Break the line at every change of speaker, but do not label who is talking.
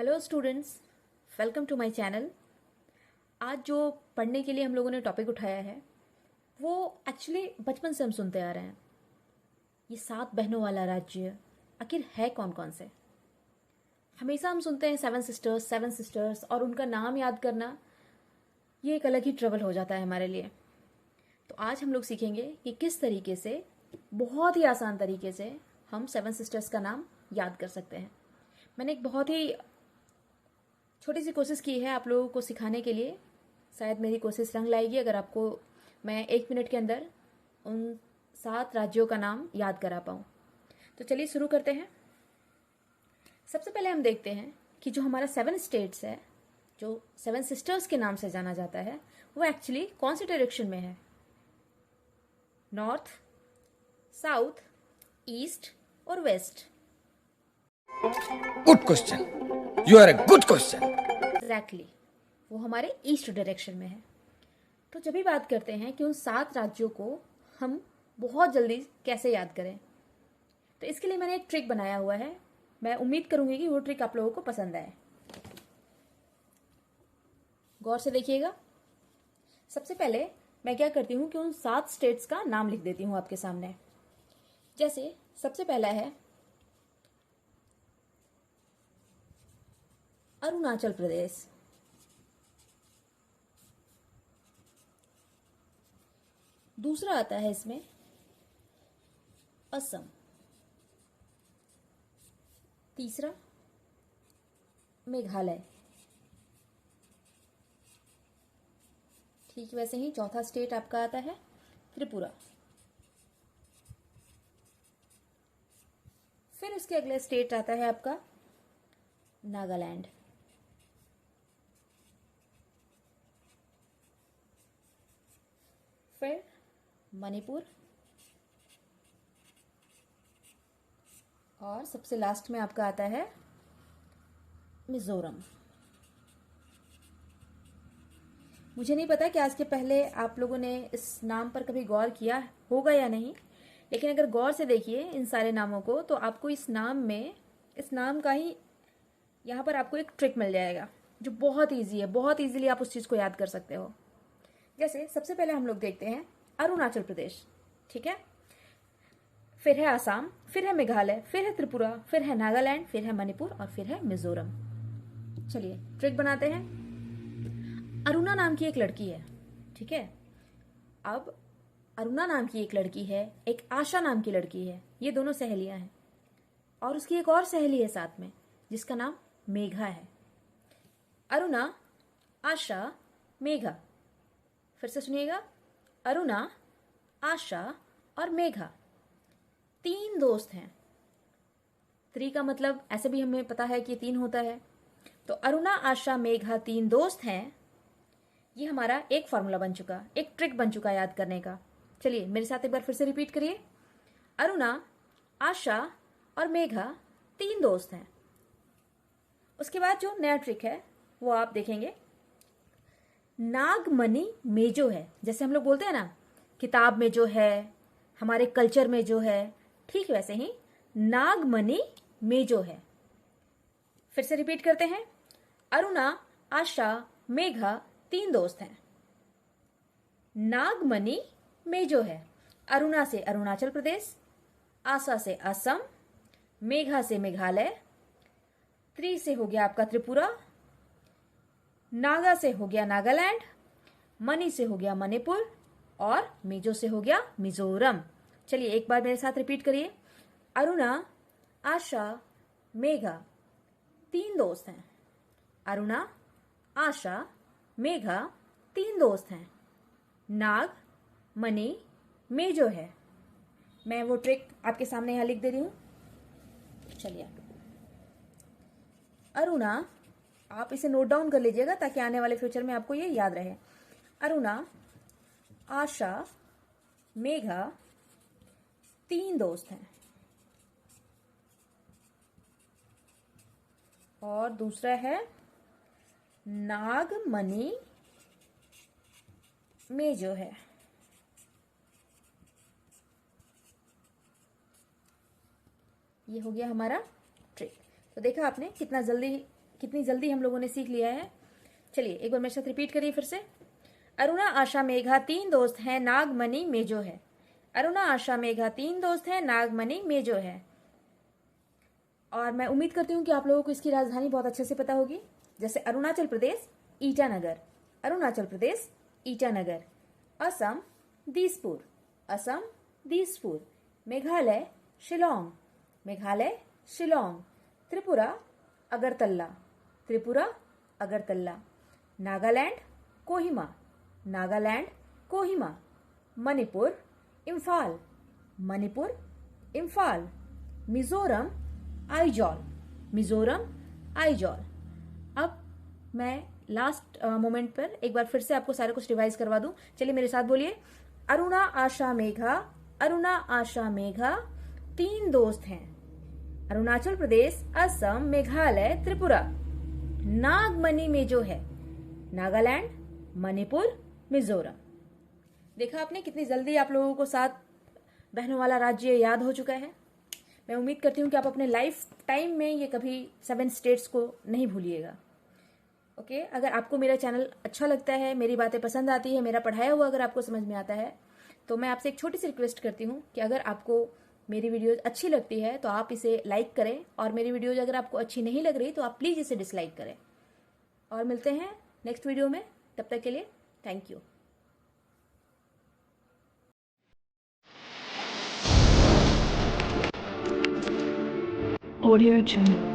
Hello students, welcome to my channel. आज जो पढ़ने के लिए हम लोगों ने टॉपिक उठाया है वो एक्चुअली बचपन से हम सुनते आ रहे हैं। ये 7 बहनों वाला राज्य आखिर है कौन कौन से। हमेशा हम सुनते हैं सेवन सिस्टर्स और उनका नाम याद करना ये एक अलग ही ट्रबल हो जाता है हमारे लिए। तो आज हम लोग सीखेंगे कि किस तरीके से बहुत ही आसान तरीके से हम 7 सिस्टर्स का नाम याद कर सकते हैं। मैंने एक बहुत ही छोटी सी कोशिश की है आप लोगों को सिखाने के लिए। शायद मेरी कोशिश रंग लाएगी अगर आपको मैं 1 मिनट के अंदर उन 7 राज्यों का नाम याद करा पाऊँ। तो चलिए शुरू करते हैं। सबसे पहले हम देखते हैं कि जो हमारा 7 स्टेट्स है, जो 7 सिस्टर्स के नाम से जाना जाता है, वो एक्चुअली कौन सी डायरेक्शन में है। नॉर्थ, साउथ, ईस्ट और west.
Good question, you are a good question.
Exactly, वो हमारे ईस्ट डायरेक्शन में है। तो जब भी बात करते हैं कि उन 7 राज्यों को हम बहुत जल्दी कैसे याद करें, तो इसके लिए मैंने एक ट्रिक बनाया हुआ है। मैं उम्मीद करूंगी कि वो ट्रिक आप लोगों को पसंद आए। गौर से देखिएगा। सबसे पहले मैं क्या करती हूँ कि उन 7 स्टेट्स का नाम लिख देती हूँ आपके सामने। जैसे सबसे पहला है अरुणाचल प्रदेश, दूसरा आता है इसमें असम, तीसरा मेघालय, ठीक वैसे ही चौथा स्टेट आपका आता है त्रिपुरा। फिर उसके अगले स्टेट आता है आपका नागालैंड, फिर मणिपुर और सबसे लास्ट में आपका आता है मिजोरम। मुझे नहीं पता कि आज के पहले आप लोगों ने इस नाम पर कभी गौर किया होगा या नहीं, लेकिन अगर गौर से देखिए इन सारे नामों को तो आपको इस नाम का ही यहाँ पर आपको एक ट्रिक मिल जाएगा जो बहुत ईजी है। बहुत ईजीली आप उस चीज़ को याद कर सकते हो। जैसे सबसे पहले हम लोग देखते हैं अरुणाचल प्रदेश, ठीक है, फिर है आसाम, फिर है मेघालय, फिर है त्रिपुरा, फिर है नागालैंड, फिर है मणिपुर और फिर है मिजोरम। चलिए ट्रिक बनाते हैं। अरुणा नाम की एक लड़की है, ठीक है। अब अरुणा नाम की एक लड़की है, एक आशा नाम की लड़की है, ये दोनों सहेलियां हैं। और उसकी एक और सहेली है साथ में जिसका नाम मेघा है। अरुणा, आशा, मेघा। फिर से सुनिएगा, अरुणा, आशा और मेघा 3 दोस्त हैं। 3 का मतलब ऐसे भी हमें पता है कि 3 होता है। तो अरुणा, आशा, मेघा 3 दोस्त हैं। ये हमारा एक फॉर्मूला बन चुका, एक ट्रिक बन चुका याद करने का। चलिए मेरे साथ एक बार फिर से रिपीट करिए। अरुणा, आशा और मेघा 3 दोस्त हैं। उसके बाद जो नया ट्रिक है वो आप देखेंगे। नागमणि में जो है, जैसे हम लोग बोलते हैं ना किताब में जो है, हमारे कल्चर में जो है, ठीक वैसे ही नागमणि में जो है। फिर से रिपीट करते हैं। अरुणा, आशा, मेघा 3 दोस्त हैं। नागमणि में जो है, अरुणा से अरुणाचल प्रदेश, आशा से असम, मेघा से मेघालय, त्रि से हो गया आपका त्रिपुरा, नागा से हो गया नागालैंड, मणि से हो गया मणिपुर और मिजो से हो गया मिजोरम। चलिए एक बार मेरे साथ रिपीट करिए। अरुणा, आशा, मेघा 3 दोस्त हैं। अरुणा, आशा, मेघा 3 दोस्त हैं। नाग, मणि, में जो है। मैं वो ट्रिक आपके सामने यहां लिख दे रही हूं। चलिए, अरुणा, आप इसे नोट डाउन कर लीजिएगा ताकि आने वाले फ्यूचर में आपको ये याद रहे। अरुणा, आशा, मेघा 3 दोस्त हैं। और दूसरा है नागमणि में जो है। ये हो गया हमारा ट्रिक। तो देखा आपने कितना जल्दी कितनी जल्दी हम लोगों ने सीख लिया है। चलिए एक बार मेरे साथ रिपीट करिए फिर से। अरुणा आशा मेघा 3 दोस्त हैं, नागमणि मेजो है। अरुणा आशा मेघा 3 दोस्त हैं, नागमणि मेजो है। और मैं उम्मीद करती हूँ कि आप लोगों को इसकी राजधानी बहुत अच्छे से पता होगी। जैसे अरुणाचल प्रदेश ईटानगर, अरुणाचल प्रदेश ईटानगर। असम दिसपुर, असम दिसपुर। मेघालय शिलोंग, मेघालय शिलोंग। त्रिपुरा अगरतला, त्रिपुरा अगरतला। नागालैंड कोहिमा, नागालैंड कोहिमा। मणिपुर इम्फाल, मणिपुर इम्फाल। मिजोरम आइजॉल, मिजोरम आइजॉल। अब मैं लास्ट मोमेंट पर एक बार फिर से आपको सारा कुछ रिवाइज करवा दूं। चलिए मेरे साथ बोलिए। अरुणा आशा मेघा, अरुणा आशा मेघा 3 दोस्त हैं। अरुणाचल प्रदेश, असम, मेघालय, त्रिपुरा। नागमणि में जो है नागालैंड, मणिपुर, मिजोरम। देखा आपने कितनी जल्दी आप लोगों को 7 बहनों वाला राज्य याद हो चुका है। मैं उम्मीद करती हूँ कि आप अपने लाइफ टाइम में ये कभी 7 स्टेट्स को नहीं भूलिएगा। ओके, अगर आपको मेरा चैनल अच्छा लगता है, मेरी बातें पसंद आती है, मेरा पढ़ाया हुआ अगर आपको समझ में आता है, तो मैं आपसे एक छोटी सी रिक्वेस्ट करती हूँ कि अगर आपको मेरी वीडियोज अच्छी लगती है तो आप इसे लाइक करें, और मेरी वीडियोज अगर आपको अच्छी नहीं लग रही तो आप प्लीज़ इसे डिसलाइक करें। और मिलते हैं नेक्स्ट वीडियो में, तब तक के लिए थैंक यू।
Audio Jungle.